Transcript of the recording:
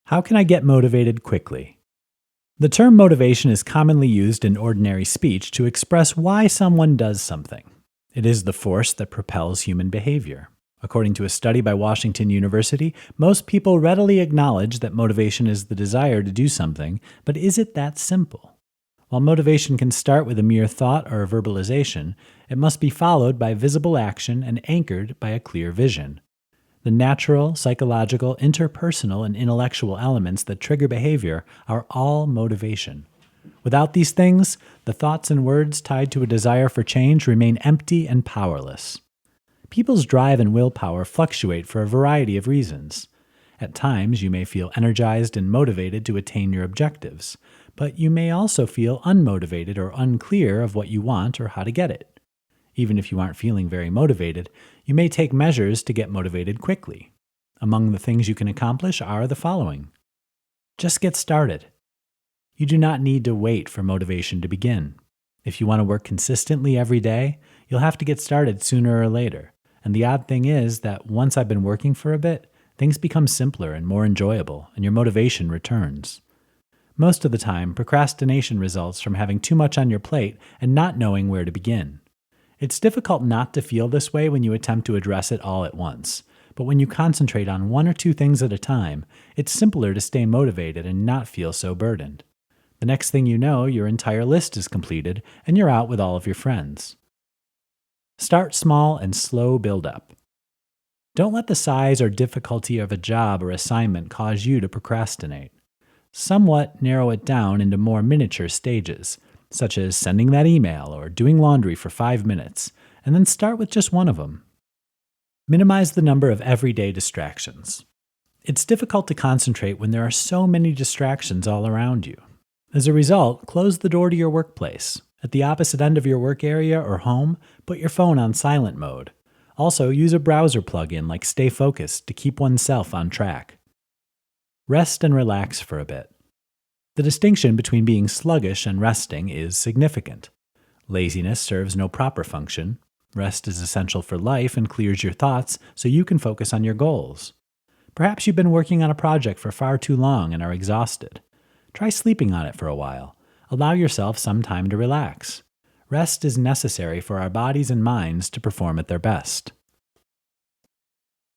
How can I get motivated quickly? The term motivation is commonly used in ordinary speech to express why someone does something. It is the force that propels human behavior. According to a study by Washington University, most people readily acknowledge that motivation is the desire to do something, but is it that simple? While motivation can start with a mere thought or a verbalization, it must be followed by visible action and anchored by a clear vision. The natural, psychological, interpersonal, and intellectual elements that trigger behavior are all motivation. Without these things, the thoughts and words tied to a desire for change remain empty and powerless. People's drive and willpower fluctuate for a variety of reasons. At times, you may feel energized and motivated to attain your objectives, but you may also feel unmotivated or unclear of what you want or how to get it. Even if you aren't feeling very motivated, you may take measures to get motivated quickly. Among the things you can accomplish are the following. Just get started. You do not need to wait for motivation to begin. If you want to work consistently every day, you'll have to get started sooner or later. And the odd thing is that once I've been working for a bit, things become simpler and more enjoyable, and your motivation returns. Most of the time, procrastination results from having too much on your plate and not knowing where to begin. It's difficult not to feel this way when you attempt to address it all at once, but when you concentrate on one or two things at a time, it's simpler to stay motivated and not feel so burdened. The next thing you know, your entire list is completed and you're out with all of your friends. Start small and slow build up. Don't let the size or difficulty of a job or assignment cause you to procrastinate. Somewhat narrow it down into more miniature stages, such as sending that email or doing laundry for 5 minutes, and then start with just one of them. Minimize the number of everyday distractions. It's difficult to concentrate when there are so many distractions all around you. As a result, close the door to your workplace. At the opposite end of your work area or home, put your phone on silent mode. Also, use a browser plugin like Stay Focused to keep oneself on track. Rest and relax for a bit. The distinction between being sluggish and resting is significant. Laziness serves no proper function. Rest is essential for life and clears your thoughts so you can focus on your goals. Perhaps you've been working on a project for far too long and are exhausted. Try sleeping on it for a while. Allow yourself some time to relax. Rest is necessary for our bodies and minds to perform at their best.